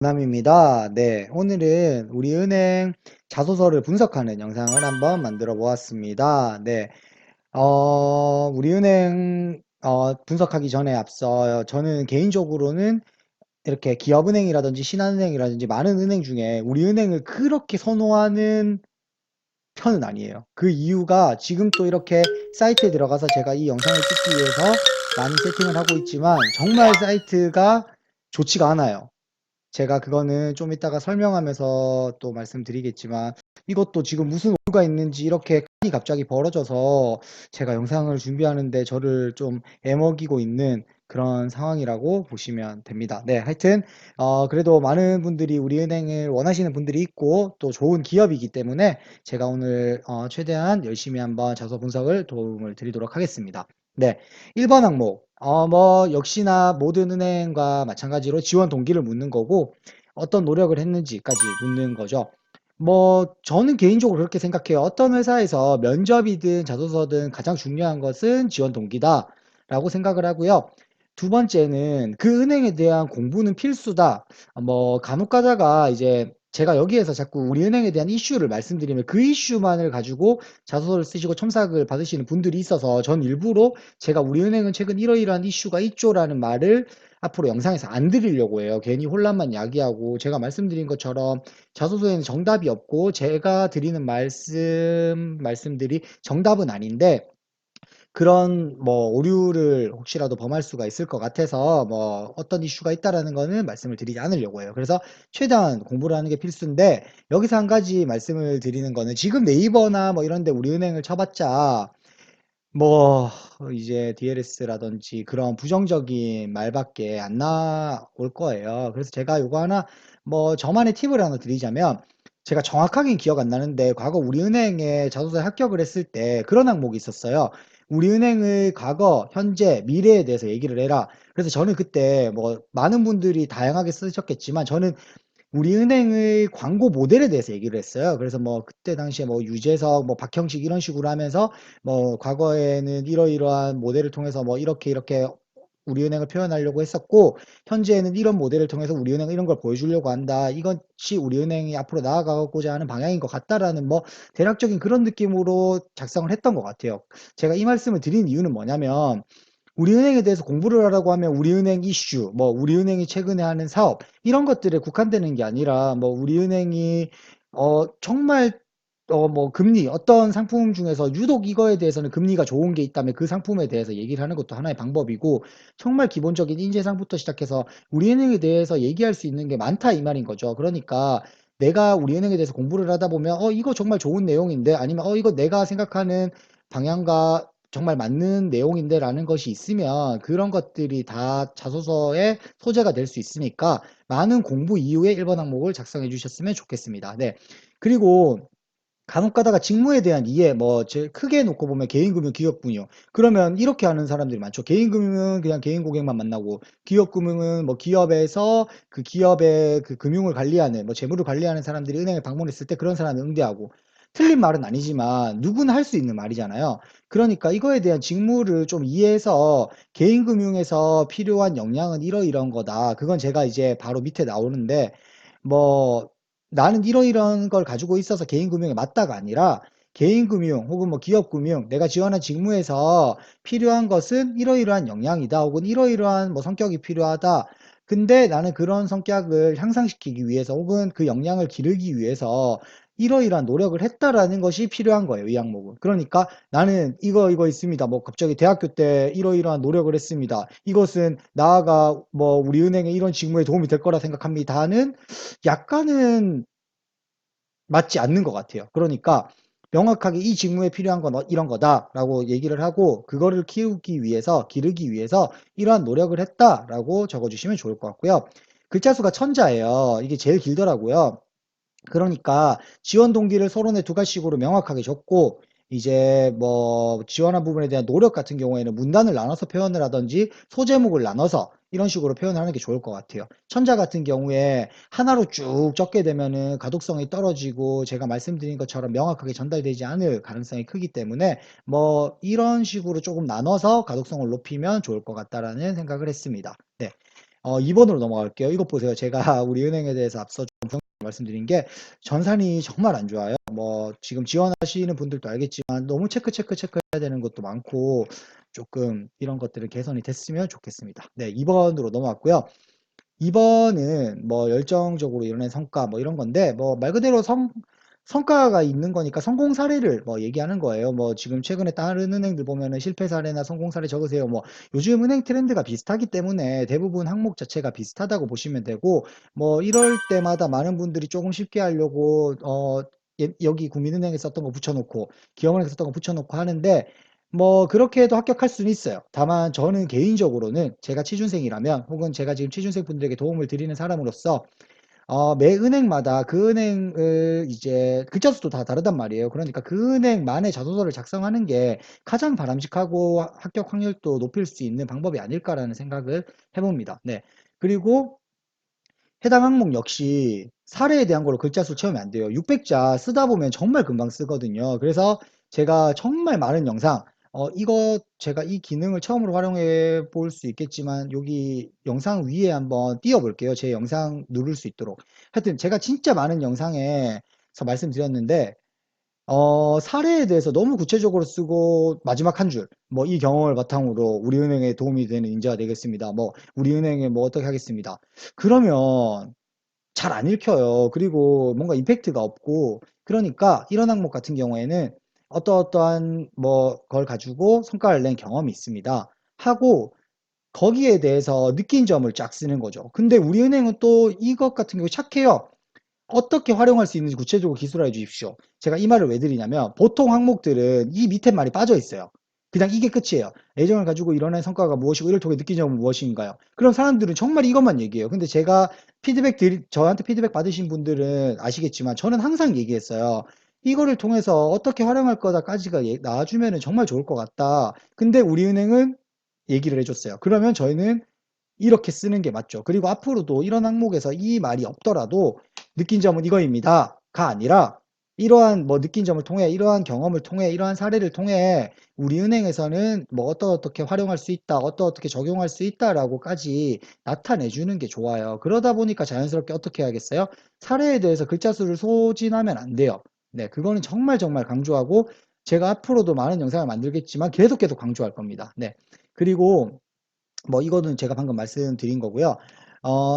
남입니다. 네, 오늘은 우리 은행 자소서를 분석하는 영상을 한번 만들어 보았습니다. 네, 우리 은행 분석하기 전에 앞서 저는 개인적으로는 이렇게 기업은행이라든지 신한은행이라든지 많은 은행 중에 우리 은행을 그렇게 선호하는 편은 아니에요. 그 이유가 지금 또 이렇게 사이트에 들어가서 제가 이 영상을 찍기 위해서 많이 세팅을 하고 있지만 정말 사이트가 좋지가 않아요. 제가 그거는 좀 이따가 설명하면서 또 말씀드리겠지만 이것도 지금 무슨 오류가 있는지 이렇게 갑자기 벌어져서 제가 영상을 준비하는데 저를 좀 애먹이고 있는 그런 상황이라고 보시면 됩니다. 네, 하여튼 그래도 많은 분들이 우리 은행을 원하시는 분들이 있고 또 좋은 기업이기 때문에 제가 오늘 최대한 열심히 한번 자소 분석을 도움을 드리도록 하겠습니다. 네, 1번 항목 뭐 역시나 모든 은행과 마찬가지로 지원 동기를 묻는 거고 어떤 노력을 했는지까지 묻는 거죠. 뭐 저는 개인적으로 그렇게 생각해요. 어떤 회사에서 면접이든 자소서든 가장 중요한 것은 지원 동기다라고 생각을 하고요. 두 번째는 그 은행에 대한 공부는 필수다. 뭐 간혹 가다가 이제 제가 여기에서 자꾸 우리 은행에 대한 이슈를 말씀드리면 그 이슈만을 가지고 자소서를 쓰시고 첨삭을 받으시는 분들이 있어서 전 일부러 제가 우리 은행은 최근 이러이러한 이슈가 있죠라는 말을 앞으로 영상에서 안 드리려고 해요. 괜히 혼란만 야기하고 제가 말씀드린 것처럼 자소서에는 정답이 없고 제가 드리는 말씀들이 정답은 아닌데 그런 뭐 오류를 혹시라도 범할 수가 있을 것 같아서 뭐 어떤 이슈가 있다라는 거는 말씀을 드리지 않으려고 해요. 그래서 최대한 공부를 하는 게 필수인데 여기서 한 가지 말씀을 드리는 거는 지금 네이버나 뭐 이런 데 우리 은행을 쳐봤자 뭐 이제 DLS라든지 그런 부정적인 말밖에 안 나올 거예요. 그래서 제가 요거 하나 뭐 저만의 팁을 하나 드리자면 제가 정확하게 기억 안 나는데 과거 우리은행에 자소서에 합격을 했을 때 그런 항목이 있었어요. 우리은행의 과거, 현재, 미래에 대해서 얘기를 해라. 그래서 저는 그때 뭐 많은 분들이 다양하게 쓰셨겠지만 저는 우리은행의 광고 모델에 대해서 얘기를 했어요. 그래서 뭐 그때 당시에 뭐 유재석, 뭐 박형식 이런 식으로 하면서 뭐 과거에는 이러이러한 모델을 통해서 뭐 이렇게 이렇게 우리은행을 표현하려고 했었고 현재에는 이런 모델을 통해서 우리은행 이런 걸 보여주려고 한다. 이것이 우리은행이 앞으로 나아가고자 하는 방향인 것 같다라는 뭐 대략적인 그런 느낌으로 작성을 했던 것 같아요. 제가 이 말씀을 드린 이유는 뭐냐면 우리은행에 대해서 공부를 하라고 하면 우리은행 이슈, 뭐 우리은행이 최근에 하는 사업 이런 것들에 국한되는 게 아니라 뭐 우리은행이 정말 뭐 금리 어떤 상품 중에서 유독 이거에 대해서는 금리가 좋은 게 있다면 그 상품에 대해서 얘기를 하는 것도 하나의 방법이고 정말 기본적인 인재상부터 시작해서 우리은행에 대해서 얘기할 수 있는 게 많다 이 말인 거죠. 그러니까 내가 우리은행에 대해서 공부를 하다 보면 이거 정말 좋은 내용인데 아니면 이거 내가 생각하는 방향과 정말 맞는 내용인데라는 것이 있으면 그런 것들이 다 자소서의 소재가 될 수 있으니까 많은 공부 이후에 1번 항목을 작성해 주셨으면 좋겠습니다. 네. 그리고 간혹 가다가 직무에 대한 이해, 뭐, 제일 크게 놓고 보면 개인금융, 기업금융. 그러면 이렇게 하는 사람들이 많죠. 개인금융은 그냥 개인 고객만 만나고, 기업금융은 뭐 기업에서 그 기업의 그 금융을 관리하는, 뭐 재무를 관리하는 사람들이 은행에 방문했을 때 그런 사람을 응대하고. 틀린 말은 아니지만 누구나 할 수 있는 말이잖아요. 그러니까 이거에 대한 직무를 좀 이해해서 개인금융에서 필요한 역량은 이러이러한 거다. 그건 제가 이제 바로 밑에 나오는데, 뭐, 나는 이러이러한 걸 가지고 있어서 개인금융에 맞다가 아니라 개인금융 혹은 뭐 기업금융 내가 지원한 직무에서 필요한 것은 이러이러한 역량이다 혹은 이러이러한 뭐 성격이 필요하다. 근데 나는 그런 성격을 향상시키기 위해서 혹은 그 역량을 기르기 위해서 이러이러한 노력을 했다라는 것이 필요한 거예요, 이 항목은. 그러니까 나는 이거 있습니다. 뭐 갑자기 대학교 때 이러이러한 노력을 했습니다. 이것은 나아가 뭐 우리 은행에 이런 직무에 도움이 될 거라 생각합니다는 약간은 맞지 않는 것 같아요. 그러니까 명확하게 이 직무에 필요한 건 이런 거다라고 얘기를 하고 그거를 키우기 위해서 기르기 위해서 이러한 노력을 했다라고 적어주시면 좋을 것 같고요. 글자 수가 천자예요. 이게 제일 길더라고요. 그러니까 지원 동기를 서론에 두 가지씩으로 명확하게 적고 이제 뭐 지원한 부분에 대한 노력 같은 경우에는 문단을 나눠서 표현을 하든지 소제목을 나눠서 이런 식으로 표현을 하는 게 좋을 것 같아요. 천자 같은 경우에 하나로 쭉 적게 되면은 가독성이 떨어지고 제가 말씀드린 것처럼 명확하게 전달되지 않을 가능성이 크기 때문에 뭐 이런 식으로 조금 나눠서 가독성을 높이면 좋을 것 같다라는 생각을 했습니다. 네. 2번으로 넘어갈게요. 이것 보세요. 제가 우리은행에 대해서 앞서 좀 말씀드린 게 전산이 정말 안 좋아요. 뭐 지금 지원하시는 분들도 알겠지만 너무 체크해야 되는 것도 많고 조금 이런 것들을 개선이 됐으면 좋겠습니다. 네, 2번으로 넘어갔고요. 2번은 뭐 열정적으로 이뤄낸 성과 뭐 이런 건데 뭐 말 그대로 성과가 있는 거니까 성공 사례를 뭐 얘기하는 거예요. 뭐 지금 최근에 다른 은행들 보면은 실패 사례나 성공 사례 적으세요. 뭐 요즘 은행 트렌드가 비슷하기 때문에 대부분 항목 자체가 비슷하다고 보시면 되고 뭐 이럴 때마다 많은 분들이 조금 쉽게 하려고 여기 국민은행에 썼던 거 붙여놓고 기업은행에 썼던 거 붙여놓고 하는데 뭐 그렇게 해도 합격할 수는 있어요. 다만 저는 개인적으로는 제가 취준생이라면 혹은 제가 지금 취준생 분들에게 도움을 드리는 사람으로서 매 은행마다 그 은행을 이제 글자 수도 다 다르단 말이에요. 그러니까 그 은행만의 자소서를 작성하는 게 가장 바람직하고 합격 확률도 높일 수 있는 방법이 아닐까라는 생각을 해봅니다. 네. 그리고 해당 항목 역시 사례에 대한 걸로 글자 수 채우면 안 돼요. 600자 쓰다 보면 정말 금방 쓰거든요. 그래서 제가 정말 많은 영상, 이거 제가 이 기능을 처음으로 활용해 볼 수 있겠지만 여기 영상 위에 한번 띄워 볼게요. 제 영상 누를 수 있도록. 하여튼 제가 진짜 많은 영상에서 말씀드렸는데 사례에 대해서 너무 구체적으로 쓰고 마지막 한 줄, 뭐 이 경험을 바탕으로 우리은행에 도움이 되는 인재가 되겠습니다. 뭐 우리은행에 뭐 어떻게 하겠습니다. 그러면 잘 안 읽혀요. 그리고 뭔가 임팩트가 없고 그러니까 이런 항목 같은 경우에는 어떠어떠한 뭐 걸 가지고 성과를 낸 경험이 있습니다. 하고 거기에 대해서 느낀 점을 쫙 쓰는 거죠. 근데 우리은행은 또 이것 같은 경우에 착해요. 어떻게 활용할 수 있는지 구체적으로 기술화해 주십시오. 제가 이 말을 왜 드리냐면 보통 항목들은 이 밑에 말이 빠져 있어요. 그냥 이게 끝이에요. 애정을 가지고 이뤄낸 성과가 무엇이고 이를 통해 느낀 점은 무엇인가요? 그럼 사람들은 정말 이것만 얘기해요. 근데 제가 저한테 피드백 받으신 분들은 아시겠지만 저는 항상 얘기했어요. 이거를 통해서 어떻게 활용할 거다까지가 나와주면 정말 좋을 것 같다. 근데 우리은행은 얘기를 해줬어요. 그러면 저희는 이렇게 쓰는 게 맞죠. 그리고 앞으로도 이런 항목에서 이 말이 없더라도 느낀 점은 이거입니다가 아니라 이러한 뭐 느낀 점을 통해 이러한 경험을 통해 이러한 사례를 통해 우리 은행에서는 뭐 어떻게 활용할 수 있다 어떻게 적용할 수 있다라고까지 나타내 주는 게 좋아요. 그러다 보니까 자연스럽게 어떻게 해야겠어요? 사례에 대해서 글자 수를 소진하면 안 돼요. 네, 그거는 정말 강조하고 제가 앞으로도 많은 영상을 만들겠지만 계속 강조할 겁니다. 네. 그리고 뭐 이거는 제가 방금 말씀드린 거고요.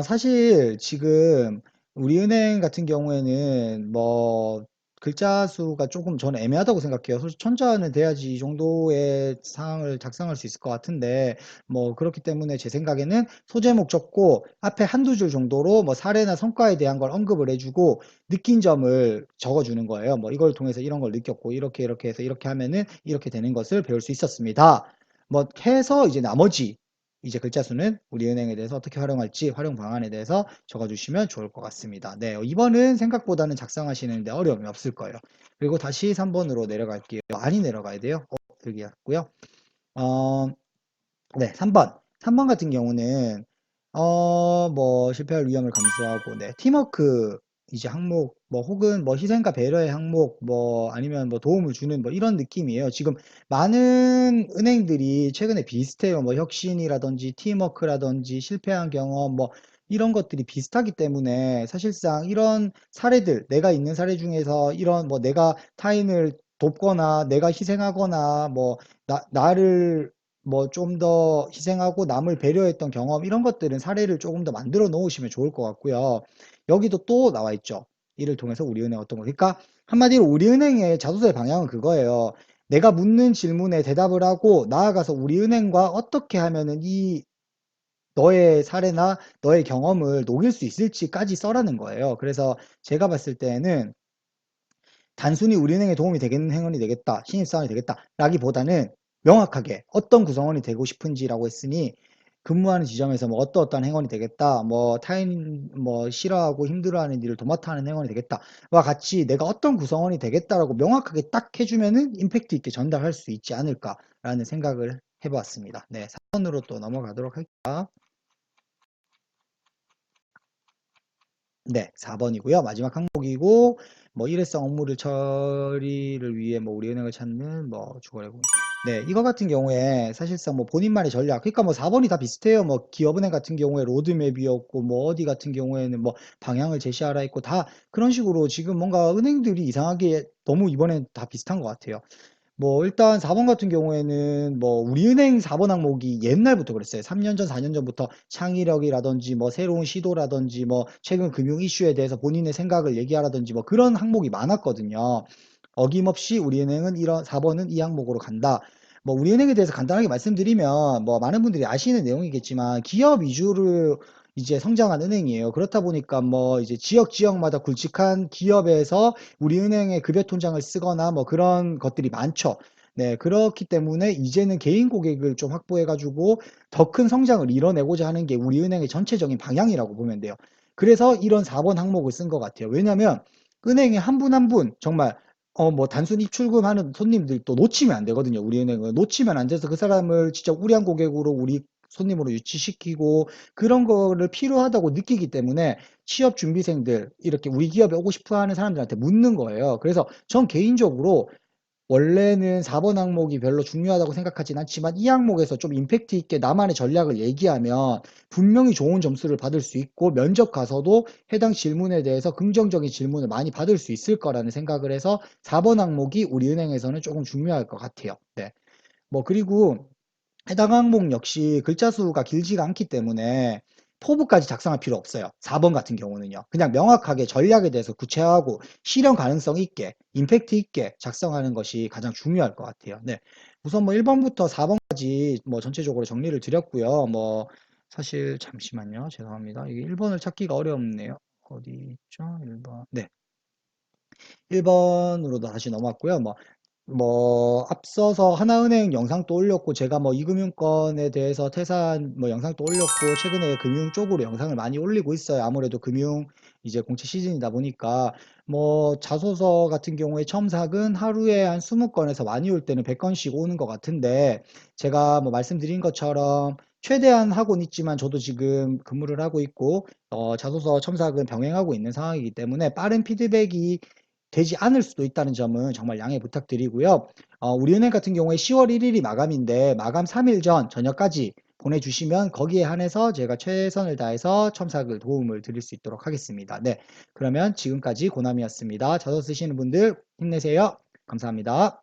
사실 지금 우리은행 같은 경우에는 뭐 글자 수가 조금 저는 애매하다고 생각해요. 솔직히 천자는 돼야지 이 정도의 사항을 작성할 수 있을 것 같은데 뭐 그렇기 때문에 제 생각에는 소제목 적고 앞에 한두 줄 정도로 뭐 사례나 성과에 대한 걸 언급을 해주고 느낀 점을 적어주는 거예요. 뭐 이걸 통해서 이런 걸 느꼈고 이렇게 해서 이렇게 하면은 이렇게 되는 것을 배울 수 있었습니다. 뭐 해서 이제 나머지 이제 글자 수는 우리 은행에 대해서 어떻게 활용할지 활용 방안에 대해서 적어주시면 좋을 것 같습니다. 네, 2번은 생각보다는 작성하시는데 어려움이 없을 거예요. 그리고 다시 3번으로 내려갈게요. 많이 내려가야 돼요. 여기 같고요. 어, 네, 3번. 3번 같은 경우는 뭐 실패할 위험을 감수하고 네, 팀워크 이제 항목 뭐 혹은 뭐 희생과 배려의 항목 뭐 아니면 뭐 도움을 주는 뭐 이런 느낌이에요. 지금 많은 은행들이 최근에 비슷해요. 뭐 혁신이라든지 팀워크라든지 실패한 경험 뭐 이런 것들이 비슷하기 때문에 사실상 이런 사례들 내가 있는 사례 중에서 이런 뭐 내가 타인을 돕거나 내가 희생하거나 뭐 나를 뭐 좀 더 희생하고 남을 배려했던 경험 이런 것들은 사례를 조금 더 만들어 놓으시면 좋을 것 같고요. 여기도 또 나와 있죠. 이를 통해서 우리은행 어떤 거. 그러니까 한마디로 우리은행의 자소서의 방향은 그거예요. 내가 묻는 질문에 대답을 하고 나아가서 우리은행과 어떻게 하면은 이 너의 사례나 너의 경험을 녹일 수 있을지까지 써라는 거예요. 그래서 제가 봤을 때는 단순히 우리은행에 도움이 되겠는 행원이 되겠다, 신입사원이 되겠다, 라기보다는 명확하게 어떤 구성원이 되고 싶은지라고 했으니 근무하는 지점에서 뭐 어떠어떠한 행원이 되겠다, 뭐 타인 뭐 싫어하고 힘들어하는 일을 도맡아 하는 행원이 되겠다와 같이 내가 어떤 구성원이 되겠다라고 명확하게 딱 해주면은 임팩트 있게 전달할 수 있지 않을까라는 생각을 해보았습니다. 네, 4번으로 또 넘어가도록 할게요. 네, 4번이고요. 마지막 항목이고 뭐 일회성 업무를 처리를 위해 뭐 우리 은행을 찾는 뭐 주거래금 네, 이거 같은 경우에 사실상 뭐 본인만의 전략, 그러니까 뭐 4번이 다 비슷해요. 뭐 기업은행 같은 경우에 로드맵이었고, 뭐 어디 같은 경우에는 뭐 방향을 제시하라 했고, 다 그런 식으로 지금 뭔가 은행들이 이상하게 너무 이번엔 다 비슷한 것 같아요. 뭐 일단 4번 같은 경우에는 뭐 우리은행 4번 항목이 옛날부터 그랬어요. 3년 전, 4년 전부터 창의력이라든지 뭐 새로운 시도라든지 뭐 최근 금융 이슈에 대해서 본인의 생각을 얘기하라든지 뭐 그런 항목이 많았거든요. 어김없이 우리은행은 이런 4번은 이 항목으로 간다. 뭐 우리은행에 대해서 간단하게 말씀드리면 뭐 많은 분들이 아시는 내용이겠지만 기업 위주로 이제 성장한 은행이에요. 그렇다 보니까 뭐 이제 지역마다 굵직한 기업에서 우리은행의 급여 통장을 쓰거나 뭐 그런 것들이 많죠. 네, 그렇기 때문에 이제는 개인 고객을 좀 확보해가지고 더 큰 성장을 이뤄내고자 하는 게 우리은행의 전체적인 방향이라고 보면 돼요. 그래서 이런 4번 항목을 쓴 것 같아요. 왜냐하면 은행에 한 분 한 분 정말 뭐 단순히 출금하는 손님들도 놓치면 안 되거든요. 우리은행은 놓치면 안 돼서 그 사람을 진짜 우량 고객으로 우리 손님으로 유치시키고 그런 거를 필요하다고 느끼기 때문에 취업 준비생들 이렇게 우리 기업에 오고 싶어 하는 사람들한테 묻는 거예요. 그래서 전 개인적으로 원래는 4번 항목이 별로 중요하다고 생각하진 않지만 이 항목에서 좀 임팩트 있게 나만의 전략을 얘기하면 분명히 좋은 점수를 받을 수 있고 면접 가서도 해당 질문에 대해서 긍정적인 질문을 많이 받을 수 있을 거라는 생각을 해서 4번 항목이 우리 은행에서는 조금 중요할 것 같아요. 네. 뭐 그리고 해당 항목 역시 글자 수가 길지가 않기 때문에 포부까지 작성할 필요 없어요. 4번 같은 경우는요. 그냥 명확하게 전략에 대해서 구체화하고 실현 가능성 있게, 임팩트 있게 작성하는 것이 가장 중요할 것 같아요. 네. 우선 뭐 1번부터 4번까지 뭐 전체적으로 정리를 드렸고요. 뭐 사실 잠시만요. 죄송합니다. 이게 1번을 찾기가 어렵네요. 어디 있죠? 1번. 네. 1번으로도 다시 넘어왔고요. 뭐 앞서서 하나은행 영상도 올렸고 제가 뭐 이금융권에 대해서 퇴사한 뭐 영상도 올렸고 최근에 금융 쪽으로 영상을 많이 올리고 있어요. 아무래도 금융 이제 공채 시즌이다 보니까 뭐 자소서 같은 경우에 첨삭은 하루에 한 20건에서 많이 올 때는 100건씩 오는 것 같은데 제가 뭐 말씀드린 것처럼 최대한 하고는 있지만 저도 지금 근무를 하고 있고 자소서 첨삭은 병행하고 있는 상황이기 때문에 빠른 피드백이 되지 않을 수도 있다는 점은 정말 양해 부탁드리고요. 우리은행 같은 경우에 10월 1일이 마감인데 마감 3일 전 저녁까지 보내주시면 거기에 한해서 제가 최선을 다해서 첨삭을 도움을 드릴 수 있도록 하겠습니다. 네, 그러면 지금까지 고남이었습니다. 자소 쓰시는 분들 힘내세요. 감사합니다.